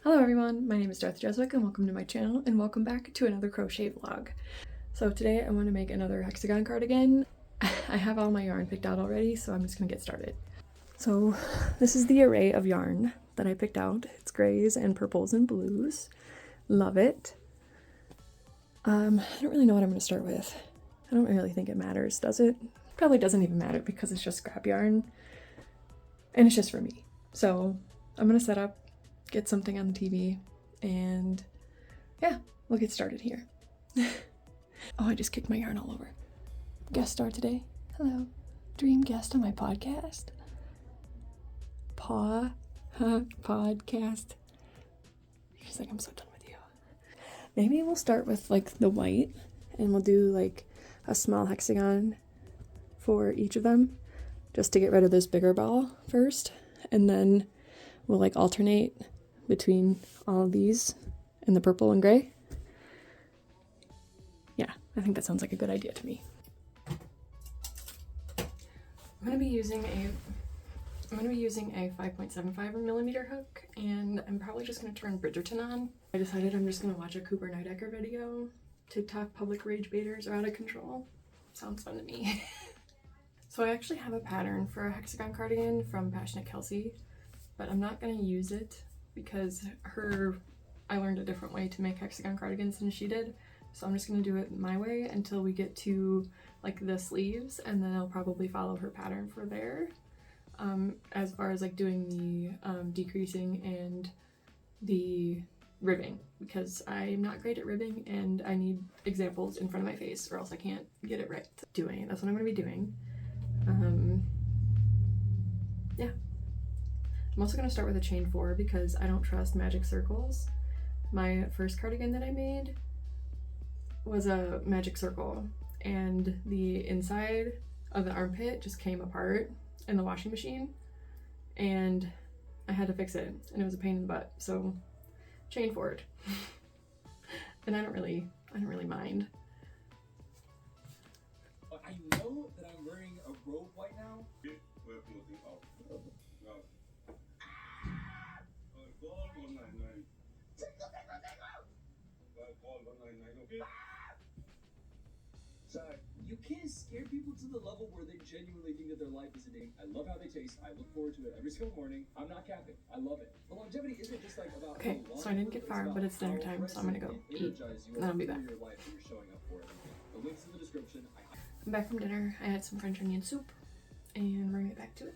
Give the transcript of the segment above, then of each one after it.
Hello everyone, my name is Darth Jeswick and welcome to my channel and welcome back to another crochet vlog. So today I want to make another hexagon cardigan. I have all my yarn picked out already, so I'm just gonna get started. So this is the array of yarn that I picked out. It's grays and purples and blues. Love it. I don't really know what I'm gonna start with. I don't really think it matters, does it? Probably doesn't even matter because it's just scrap yarn and it's just for me. So I'm gonna set up, get something on the TV, and yeah, we'll get started here. Oh, I just kicked my yarn all over. Guest star today. Hello. Dream guest on my podcast. Podcast. She's like, I'm so done with you. Maybe we'll start with like the white and we'll do like a small hexagon for each of them just to get rid of this bigger ball first, and then we'll like alternate between all of these and the purple and gray. Yeah, I think that sounds like a good idea to me. I'm gonna be using a 5.75 millimeter hook, and I'm probably just gonna turn Bridgerton on. I decided I'm just gonna watch a Cooper Nidecker video. TikTok public rage baiters are out of control. Sounds fun to me. So I actually have a pattern for a hexagon cardigan from Passionate Kelsey, but I'm not gonna use it because I learned a different way to make hexagon cardigans than she did. So I'm just gonna do it my way until we get to like the sleeves, and then I'll probably follow her pattern for there. As far as like doing the decreasing and the ribbing, because I'm not great at ribbing and I need examples in front of my face or else I can't get it right. That's what I'm gonna be doing. Yeah. I'm also going to start with a chain 4 because I don't trust magic circles. My first cardigan that I made was a magic circle, and the inside of the armpit just came apart in the washing machine, and I had to fix it, and it was a pain in the butt, so chain forward. And I don't really mind. I know that I'm wearing a robe right now. You can't scare people to the level where they genuinely think that their life is a day. I love how they taste. I look forward to it every single morning. I'm not capping. I love it. The longevity isn't just like about. Okay, so I didn't get far, but it's dinner time, so I'm gonna go eat, and then I'll be back. The links in the description. I'm back from dinner. I had some French onion soup, and we're gonna get back to it.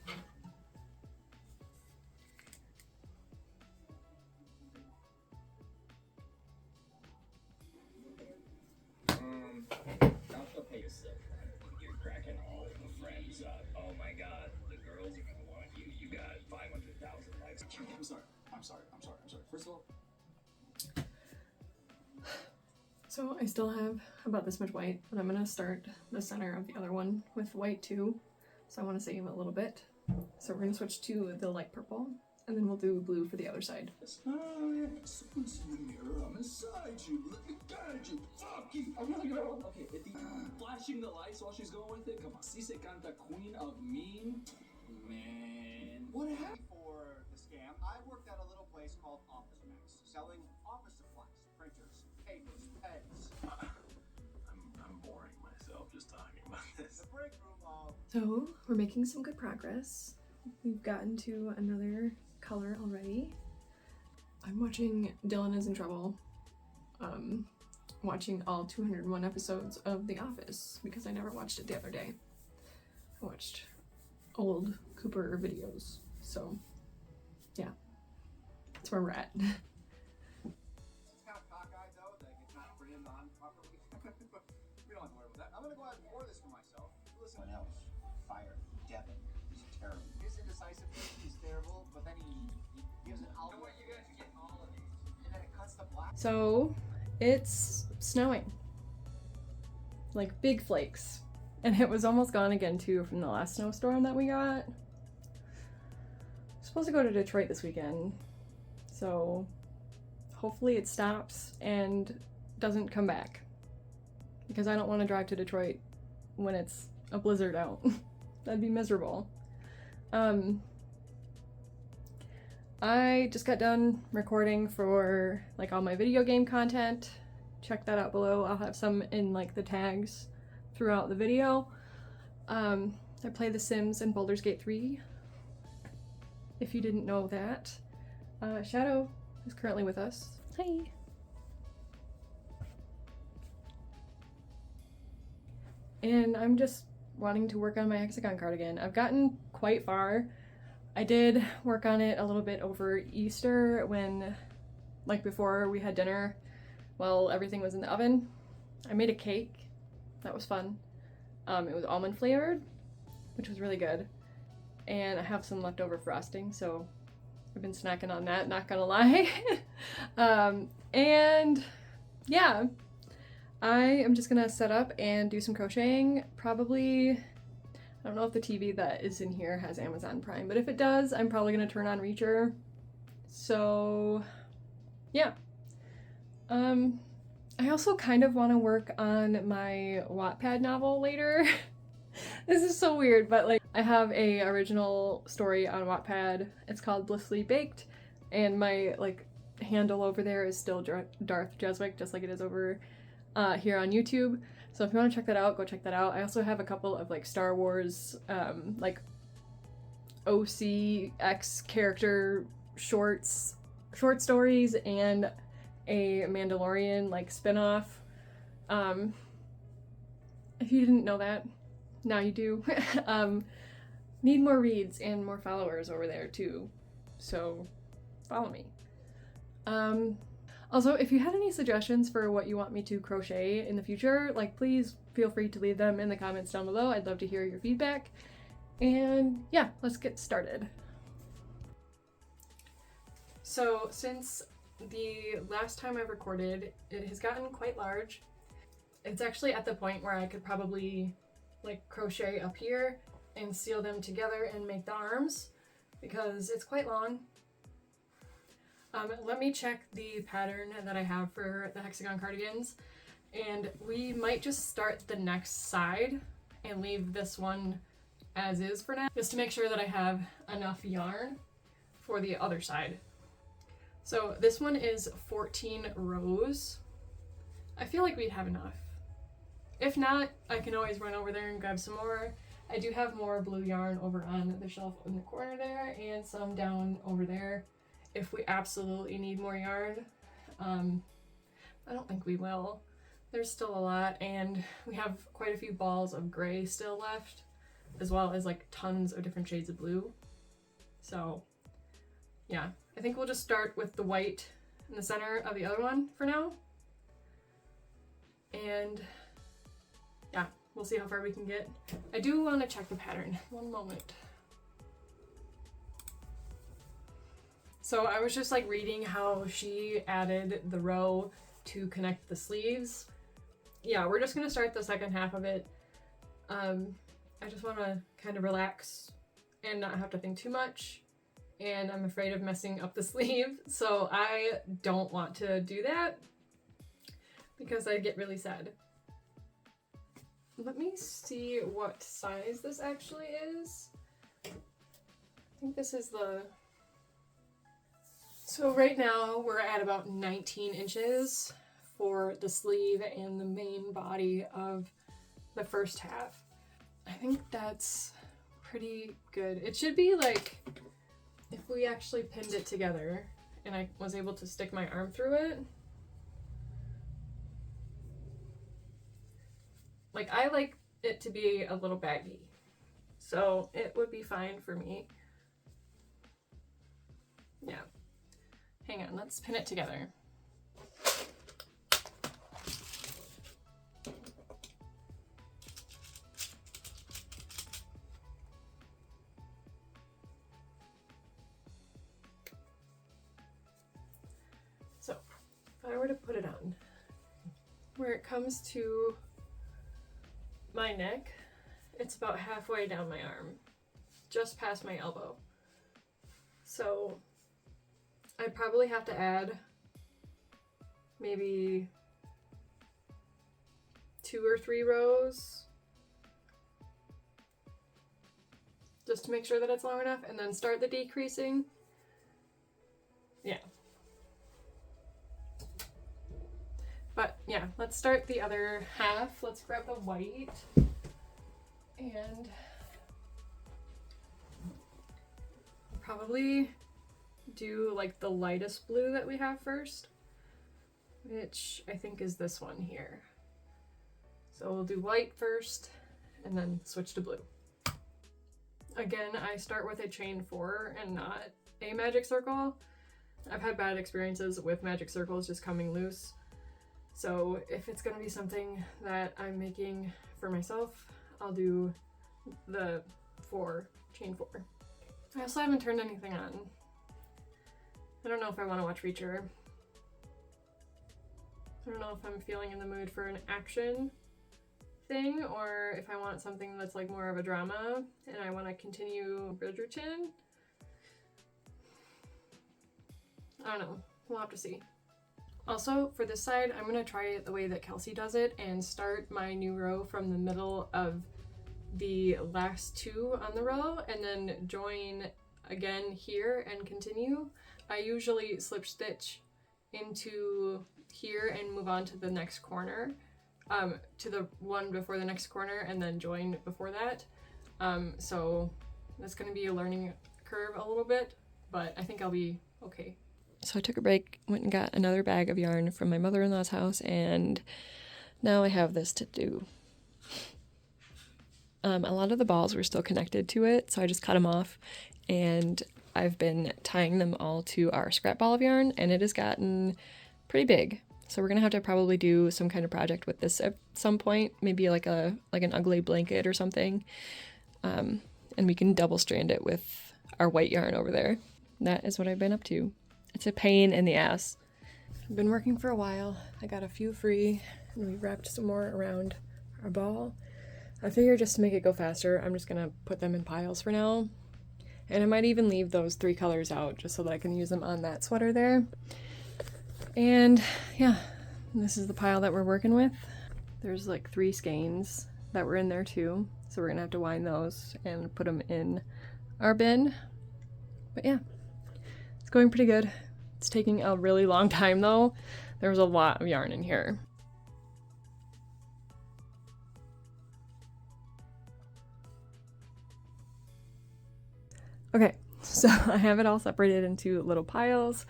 You're cracking all the friends up. Oh my god, the girls are gonna want you. You got 500,000 likes. I'm sorry. First of all, So I still have about this much white, but I'm gonna start the center of the other one with white too. So I want to save a little bit. So we're gonna switch to the light purple, and then we'll do blue for the other side. someone's in the mirror. I'm inside you. Let me guide you. Fuck you. I'm really gonna. Okay, flashing the lights while she's going with it. Come on. Si se canta queen of mean. Man. What happened? For the scam, I worked at a little place called Office Max, selling office supplies, printers, papers, pens. I'm boring myself just talking about this. The break room of... So we're making some good progress. We've gotten to another color already. I'm watching Dylan is in Trouble. Watching all 201 episodes of The Office because I never watched it the other day. I watched old Cooper videos. So yeah, that's where we're at. It's kind of cockeyed though, that it's not printed on properly. But we don't have to worry about that. I'm gonna go ahead and pour this for myself. Listen. Someone else. Fire. Devin. He's terrible. His indecisiveness is terrible, but then he gives an outlet. You know what, you guys are getting all of these. And then it cuts the black. So it's snowing, like big flakes, and it was almost gone again too from the last snowstorm that we got. Supposed to go to Detroit this weekend, so hopefully it stops and doesn't come back, because I don't want to drive to Detroit when it's a blizzard out. That'd be miserable. I just got done recording for like all my video game content. Check that out below. I'll have some in like the tags throughout the video. I play The Sims and Baldur's Gate 3, if you didn't know that. Shadow is currently with us. Hi! And I'm just wanting to work on my Hexagon cardigan. I've gotten quite far. I did work on it a little bit over Easter when, like before we had dinner, while everything was in the oven. I made a cake. That was fun. It was almond flavored, which was really good. And I have some leftover frosting, so I've been snacking on that, not gonna lie. And yeah, I am just gonna set up and do some crocheting. Probably, I don't know if the TV that is in here has Amazon Prime, but if it does, I'm probably gonna turn on Reacher. So yeah. I also kind of want to work on my Wattpad novel later. This is so weird, but like I have a original story on Wattpad. It's called Blissfully Baked, and my like handle over there is still Darth Jeswick, just like it is over here on YouTube. So if you want to check that out, go check that out. I also have a couple of like Star Wars like OCX character short stories and a Mandalorian like spin-off. If you didn't know that, now you do. Need more reads and more followers over there too, so follow me. Also, if you had any suggestions for what you want me to crochet in the future, like please feel free to leave them in the comments down below. I'd love to hear your feedback. And yeah, let's get started. So since the last time I recorded, it has gotten quite large. It's actually at the point where I could probably like crochet up here and seal them together and make the arms because it's quite long. Let me check the pattern that I have for the Hexagon cardigans, and we might just start the next side and leave this one as is for now, just to make sure that I have enough yarn for the other side. So this one is 14 rows. I feel like we'd have enough. If not, I can always run over there and grab some more. I do have more blue yarn over on the shelf in the corner there and some down over there if we absolutely need more yarn. I don't think we will. There's still a lot, and we have quite a few balls of gray still left, as well as like tons of different shades of blue. So yeah, I think we'll just start with the white in the center of the other one for now. And yeah, we'll see how far we can get. I do want to check the pattern. One moment. So I was just like reading how she added the row to connect the sleeves. Yeah, we're just gonna start the second half of it. I just want to kind of relax and not have to think too much. And I'm afraid of messing up the sleeve, so I don't want to do that because I get really sad. Let me see what size this actually is. I think this is the... So right now we're at about 19 inches for the sleeve and the main body of the first half. I think that's pretty good. It should be like, if we actually pinned it together and I was able to stick my arm through it. Like, I like it to be a little baggy, so it would be fine for me. Yeah. Hang on, let's pin it together. So, if I were to put it on, where it comes to my neck, it's about halfway down my arm, just past my elbow. So I'd probably have to add maybe 2 or 3 rows just to make sure that it's long enough, and then start the decreasing. yeah, let's start the other half. Let's grab the white and probably do like the lightest blue that we have first, which I think is this one here. So we'll do white first and then switch to blue. Again, I start with a chain 4 and not a magic circle. I've had bad experiences with magic circles just coming loose. So if it's gonna be something that I'm making for myself, I'll do the chain 4. I also haven't turned anything on. I don't know if I want to watch Reacher. I don't know if I'm feeling in the mood for an action thing or if I want something that's like more of a drama and I want to continue Bridgerton. I don't know. We'll have to see. Also, for this side, I'm going to try it the way that Kelsey does it and start my new row from the middle of the last 2 on the row and then join again here and continue. I usually slip stitch into here and move on to the next corner, to the one before the next corner and then join before that. So that's going to be a learning curve a little bit, but I think I'll be okay. So I took a break, went and got another bag of yarn from my mother-in-law's house, and now I have this to do. A lot of the balls were still connected to it, so I just cut them off, and I've been tying them all to our scrap ball of yarn, and it has gotten pretty big. So we're gonna have to probably do some kind of project with this at some point, maybe like an ugly blanket or something, and we can double strand it with our white yarn over there. That is what I've been up to. It's a pain in the ass. I've been working for a while. I got a few free, and we wrapped some more around our ball. I figure just to make it go faster, I'm just gonna put them in piles for now. And I might even leave those 3 colors out just so that I can use them on that sweater there. And yeah, this is the pile that we're working with. There's like 3 skeins that were in there too. So we're gonna have to wind those and put them in our bin. But yeah, it's going pretty good. It's taking a really long time though. There was a lot of yarn in here. Okay, so I have it all separated into little piles.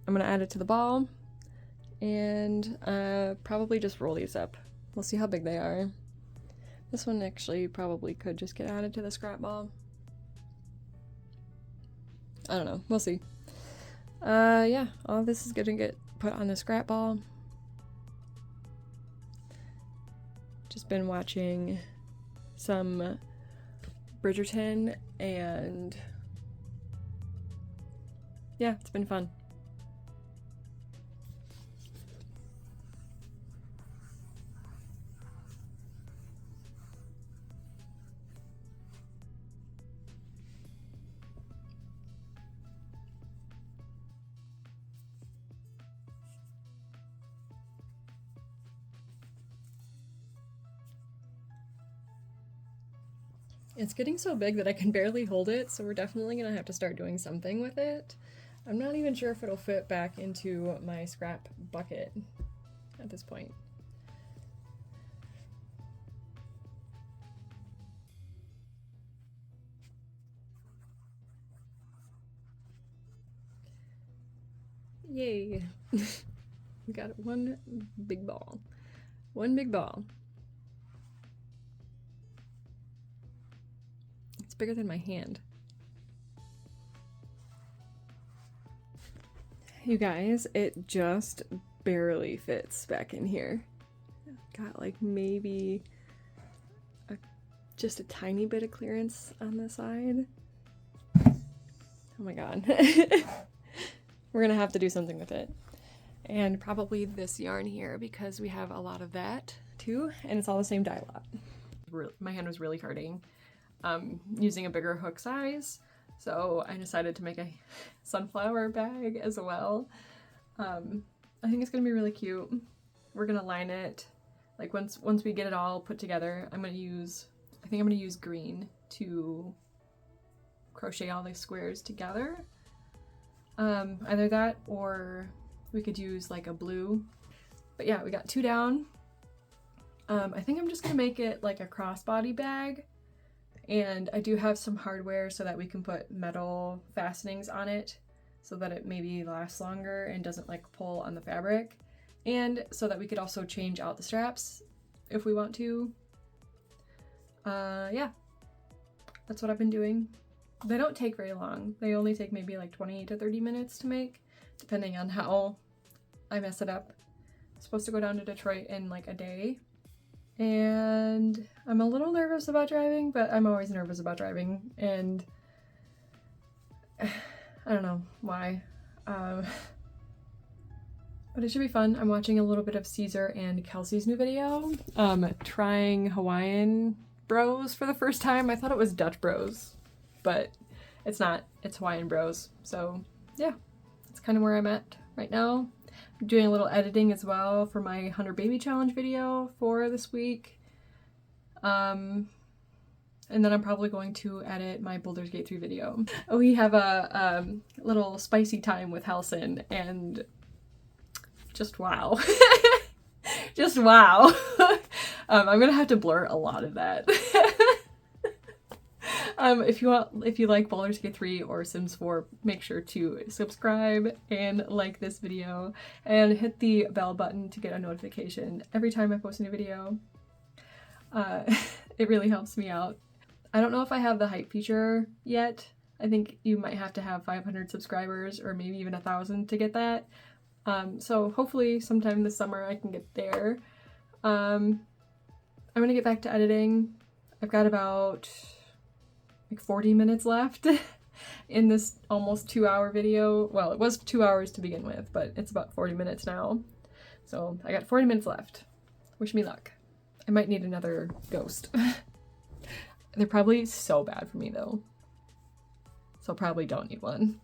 I'm gonna add it to the ball and probably just roll these up. We'll see how big they are. This one actually probably could just get added to the scrap ball. I don't know, we'll see. Yeah, all this is gonna get put on the scrap ball. Just been watching some Bridgerton and yeah, it's been fun. It's getting so big that I can barely hold it, so we're definitely gonna have to start doing something with it. I'm not even sure if it'll fit back into my scrap bucket at this point. Yay! We got one big ball. One big ball. It's bigger than my hand. You guys, it just barely fits back in here. Got like maybe just a tiny bit of clearance on the side. Oh my god. We're gonna have to do something with it. And probably this yarn here because we have a lot of that too, and it's all the same dye lot. My hand was really hurting using a bigger hook size. So I decided to make a sunflower bag as well. I think it's gonna be really cute. We're gonna line it, like once we get it all put together, I think I'm gonna use green to crochet all these squares together. Either that or we could use like a blue. But yeah, we got 2 down. I think I'm just gonna make it like a crossbody bag, and I do have some hardware so that we can put metal fastenings on it so that it maybe lasts longer and doesn't like pull on the fabric, and so that we could also change out the straps if we want to. Yeah, that's what I've been doing. They don't take very long. They only take maybe like 20 to 30 minutes to make, depending on how I mess it up. I'm supposed to go down to Detroit in like a day, and I'm a little nervous about driving, but I'm always nervous about driving, and I don't know why. But it should be fun. I'm watching a little bit of Caesar and Kelsey's new video, trying Hawaiian Bros for the first time. I thought it was Dutch Bros, but it's not. It's Hawaiian Bros. So yeah, that's kind of where I'm at right now. I'm doing a little editing as well for my 100 Baby Challenge video for this week. And then I'm probably going to edit my Baldur's Gate 3 video. We have a little spicy time with Halson, and just wow. Just wow. I'm gonna have to blur a lot of that. If you like Baldur's Gate 3 or Sims 4, make sure to subscribe and like this video and hit the bell button to get a notification every time I post a new video. It really helps me out. I don't know if I have the hype feature yet. I think you might have to have 500 subscribers or maybe even 1,000 to get that. So hopefully sometime this summer I can get there. I'm gonna get back to editing. I've got about like 40 minutes left in this almost 2-hour video. Well, it was 2 hours to begin with, but it's about 40 minutes now. So I got 40 minutes left. Wish me luck. I might need another ghost. They're probably so bad for me though. So probably don't need one.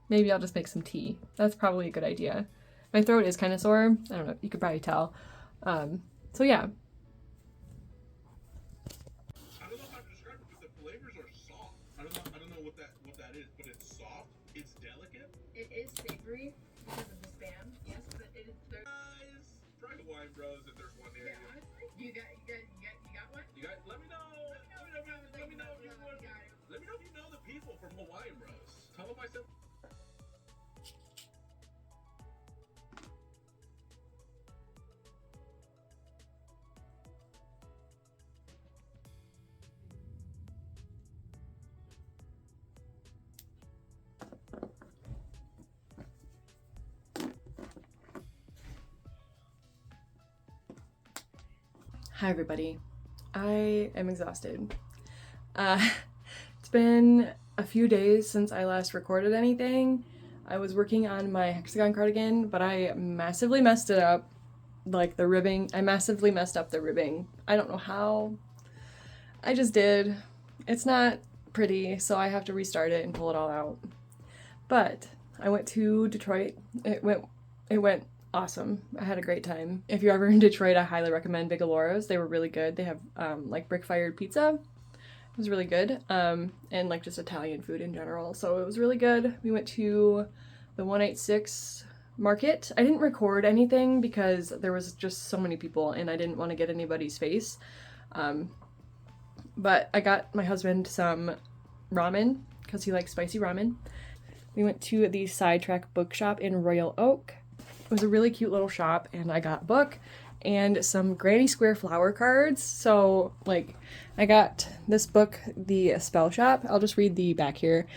Maybe I'll just make some tea. That's probably a good idea. My throat is kind of sore. I don't know, you could probably tell. So yeah. I don't know how to describe it, but the flavors are soft. I don't know what that is, but it's soft. It's delicate. It is savory because of the spam, yes, but it is. Guys, try Hawaiian Bros if there's one near Yeah, you. honestly, you got one. You guys, let me know. Let me know if you want. Let me know if you know the people from Hawaiian Bros. Tell them I said. Hi everybody. I am exhausted. It's been a few days since I last recorded anything. I was working on my Hexagon cardigan, but I massively messed it up. Like the ribbing, I massively messed up the ribbing. I don't know how. I just did. It's not pretty, so I have to restart it and pull it all out. But I went to Detroit. It went awesome. I had a great time. If you're ever in Detroit, I highly recommend Bigaloro's. They were really good. They have like brick-fired pizza. It was really good. And like just Italian food in general. So it was really good. We went to the 186 market. I didn't record anything because there was just so many people and I didn't want to get anybody's face. But I got my husband some ramen because he likes spicy ramen. We went to the Sidetrack bookshop in Royal Oak. It was a really cute little shop, and I got a book and some Granny Square flower cards. So, like, I got this book, The Spell Shop. I'll just read the back here.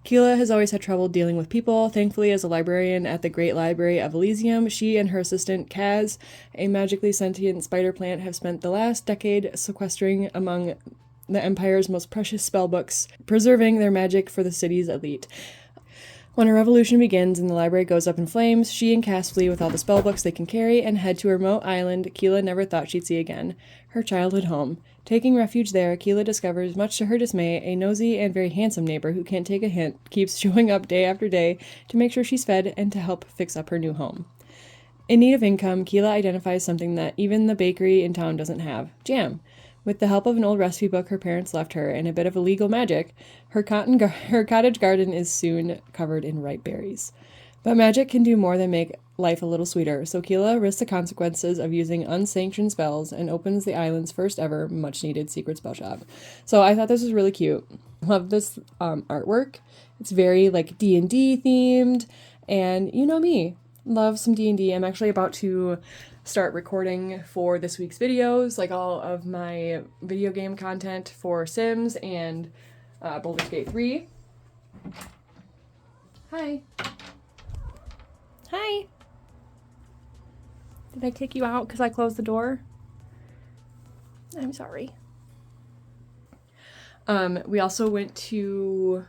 Keela has always had trouble dealing with people. Thankfully, as a librarian at the Great Library of Elysium, she and her assistant, Kaz, a magically sentient spider plant, have spent the last decade sequestering among the Empire's most precious spellbooks, preserving their magic for the city's elite. When a revolution begins and the library goes up in flames, she and Cass flee with all the spellbooks they can carry and head to a remote island Keela never thought she'd see again, her childhood home. Taking refuge there, Keela discovers, much to her dismay, a nosy and very handsome neighbor who can't take a hint, keeps showing up day after day to make sure she's fed and to help fix up her new home. In need of income, Keela identifies something that even the bakery in town doesn't have: jam. With the help of an old recipe book her parents left her and a bit of illegal magic, her cottage garden is soon covered in ripe berries. But magic can do more than make life a little sweeter, so Keela risks the consequences of using unsanctioned spells and opens the island's first ever much-needed secret spell shop. So I thought this was really cute. Love this artwork. It's very like D&D themed, and you know me, love some D&D. I'm actually about to start recording for this week's videos, like all of my video game content for Sims and Baldur's Gate 3. Hi. Hi. Did I kick you out because I closed the door? I'm sorry. We also went to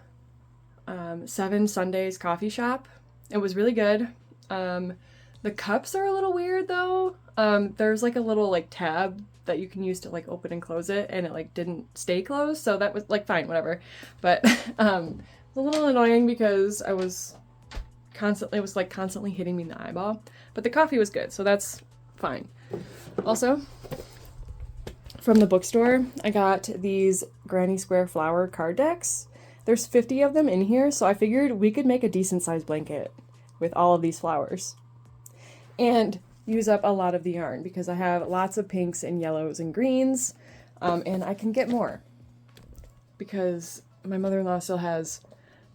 Seven Sundays coffee shop. It was really good. The cups are a little weird though. There's like a little like tab that you can use to like open and close it, and it like didn't stay closed, so that was like fine, whatever. But it was a little annoying because it was constantly hitting me in the eyeball. But the coffee was good, so that's fine. Also, from the bookstore, I got these Granny Square flower card decks. There's 50 of them in here, so I figured we could make a decent sized blanket with all of these flowers. And use up a lot of the yarn because I have lots of pinks and yellows and greens, and I can get more because my mother-in-law still has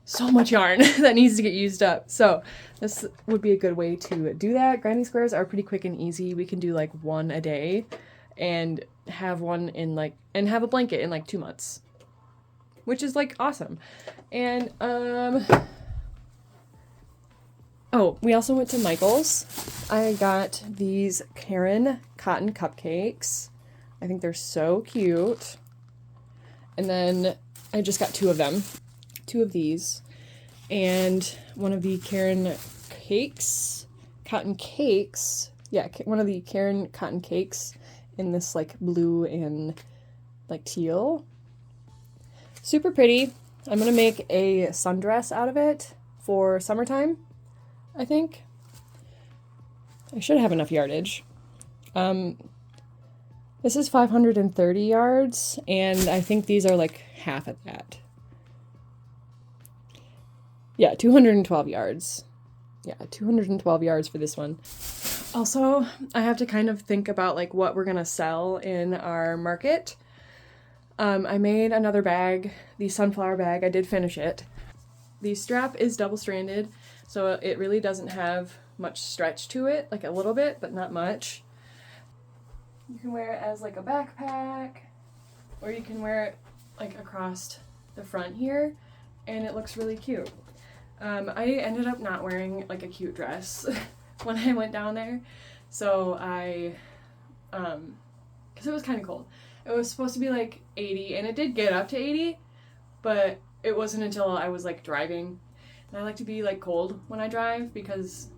so much yarn that needs to get used up. So this would be a good way to do that. Granny squares are pretty quick and easy. We can do like one a day and have one in like, and have a blanket in like 2 months, which is like awesome. And oh, we also went to Michael's. I got these Karen cotton cupcakes. I think they're so cute. And then I just got 2 of them. 2 of these. And one of the Karen cotton cakes. Yeah, one of the Karen cotton cakes in this like blue and like teal. Super pretty. I'm gonna make a sundress out of it for summertime, I think. I should have enough yardage. This is 530 yards, and I think these are like half of that. Yeah, 212 yards. Yeah, 212 yards for this one. Also, I have to kind of think about like what we're gonna sell in our market. I made another bag, the sunflower bag. I did finish it. The strap is double-stranded, so it really doesn't have much stretch to it, like a little bit, but not much. You can wear it as like a backpack, or you can wear it like across the front here, and it looks really cute. I ended up not wearing like a cute dress when I went down there, so because it was kind of cold. It was supposed to be like 80, and it did get up to 80, but it wasn't until I was like driving. And I like to be like cold when I drive because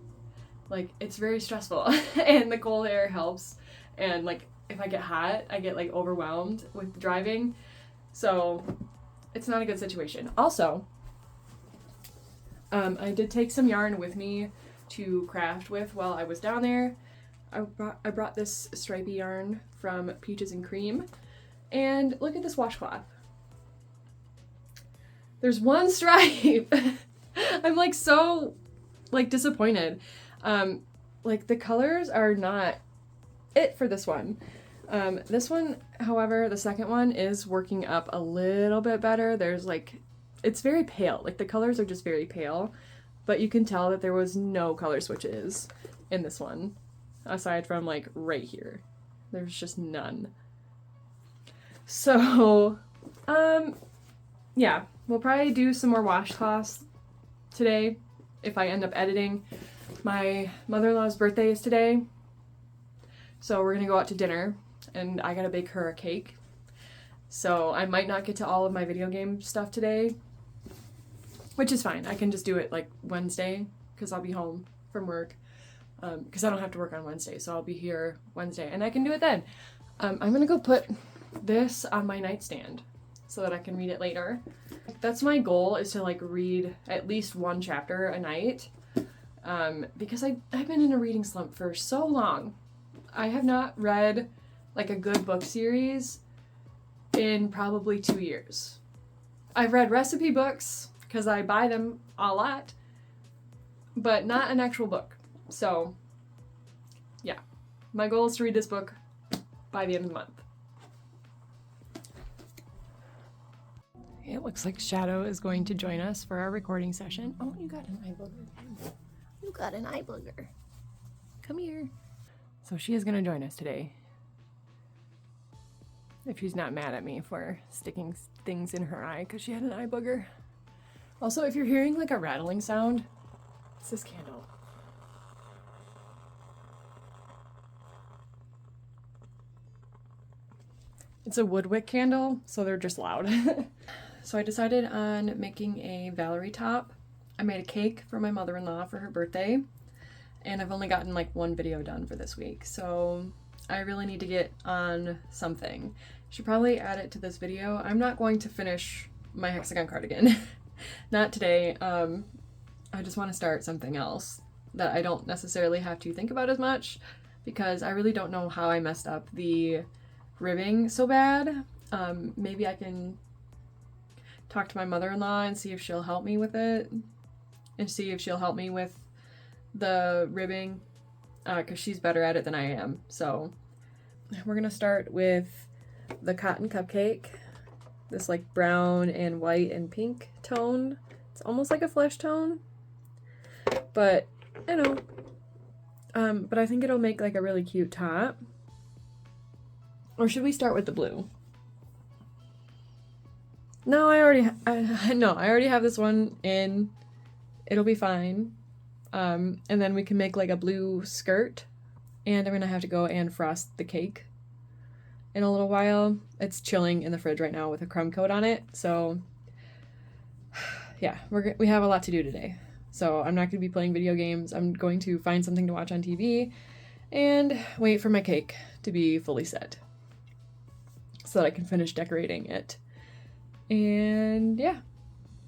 like it's very stressful and the cold air helps. And like if I get hot, I get like overwhelmed with driving. So it's not a good situation. Also, I did take some yarn with me to craft with while I was down there. I brought this stripy yarn from Peaches and Cream. And look at this washcloth. There's one stripe. I'm like so like disappointed. Like the colors are not it for this one. This one, however, the second one is working up a little bit better. There's like, it's very pale. Like the colors are just very pale, but you can tell that there was no color switches in this one, aside from like right here. There's just none. So, yeah, we'll probably do some more washcloths today if I end up editing. My mother-in-law's birthday is today, so we're gonna go out to dinner, and I gotta bake her a cake. So I might not get to all of my video game stuff today, which is fine. I can just do it like Wednesday, because I'll be home from work, because I don't have to work on Wednesday, so I'll be here Wednesday, and I can do it then. I'm gonna go put this on my nightstand so that I can read it later. That's my goal, is to like read at least one chapter a night, because I've been in a reading slump for so long. I have not read like a good book series in probably 2 years. I've read recipe books because I buy them a lot, but not an actual book. So yeah, my goal is to read this book by the end of the month. It looks like Shadow is going to join us for our recording session. Oh, you got an eye booger. You got an eye booger. Come here. So she is going to join us today. If she's not mad at me for sticking things in her eye because she had an eye booger. Also, if you're hearing like a rattling sound, it's this candle. It's a wood wick candle, so they're just loud. So I decided on making a Valarie top. I made a cake for my mother-in-law for her birthday, and I've only gotten like one video done for this week, so I really need to get on something. Should probably add it to this video. I'm not going to finish my Hexagon cardigan. Not today. I just want to start something else that I don't necessarily have to think about as much, because I really don't know how I messed up the ribbing so bad. Maybe I can talk to my mother-in-law and see if she'll help me with it, and see if she'll help me with the ribbing, because she's better at it than I am. So we're gonna start with the cotton cupcake, this like brown and white and pink tone. It's almost like a flesh tone, but I know, but I think it'll make like a really cute top. Or should we start with the blue? No, I already have this one in. It'll be fine. And then we can make like a blue skirt, and I'm gonna have to go and frost the cake in a little while. It's chilling in the fridge right now with a crumb coat on it, so yeah, we have a lot to do today. So I'm not gonna be playing video games. I'm going to find something to watch on TV and wait for my cake to be fully set so that I can finish decorating it. And yeah,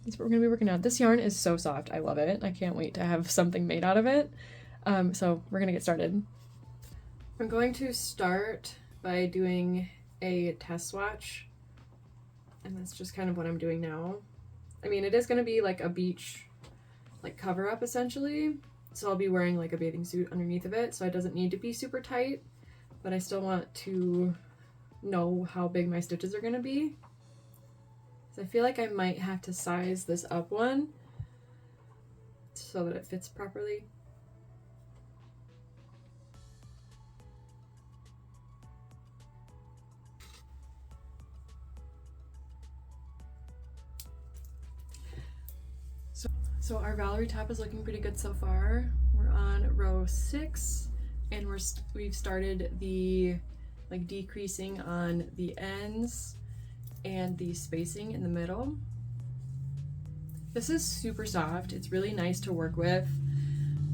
that's what we're gonna be working on. This yarn is so soft. I love it. I can't wait to have something made out of it. So we're gonna get started. I'm going to start by doing a test swatch, and that's just kind of what I'm doing now. I mean, it is gonna be like a beach like cover up essentially, so I'll be wearing like a bathing suit underneath of it, so it doesn't need to be super tight, but I still want to know how big my stitches are gonna be. So I feel like I might have to size this up one so that it fits properly. So our Valarie top is looking pretty good so far. We're on row 6, and we've started the like decreasing on the ends and the spacing in the middle. This is super soft. It's really nice to work with.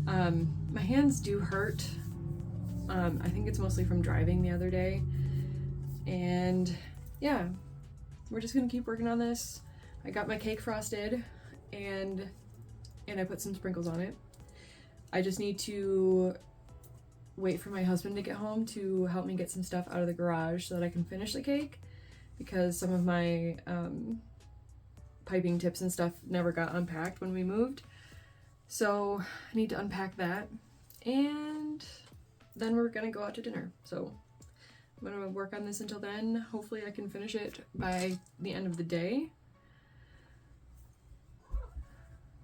My hands do hurt. I think it's mostly from driving the other day. And yeah, we're just gonna keep working on this. I got my cake frosted, and I put some sprinkles on it. I just need to wait for my husband to get home to help me get some stuff out of the garage so that I can finish the cake, because some of my piping tips and stuff never got unpacked when we moved. So I need to unpack that, and then we're gonna go out to dinner. So I'm gonna work on this until then. Hopefully I can finish it by the end of the day,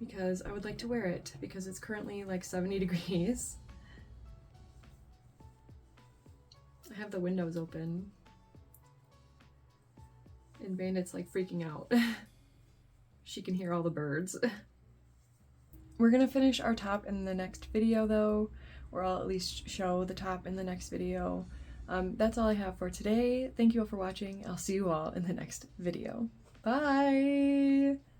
because I would like to wear it, because it's currently like 70 degrees. I have the windows open, and Bandit's like freaking out. She can hear all the birds. We're gonna finish our top in the next video though, or I'll at least show the top in the next video. That's all I have for today. Thank you all for watching. I'll see you all in the next video. Bye!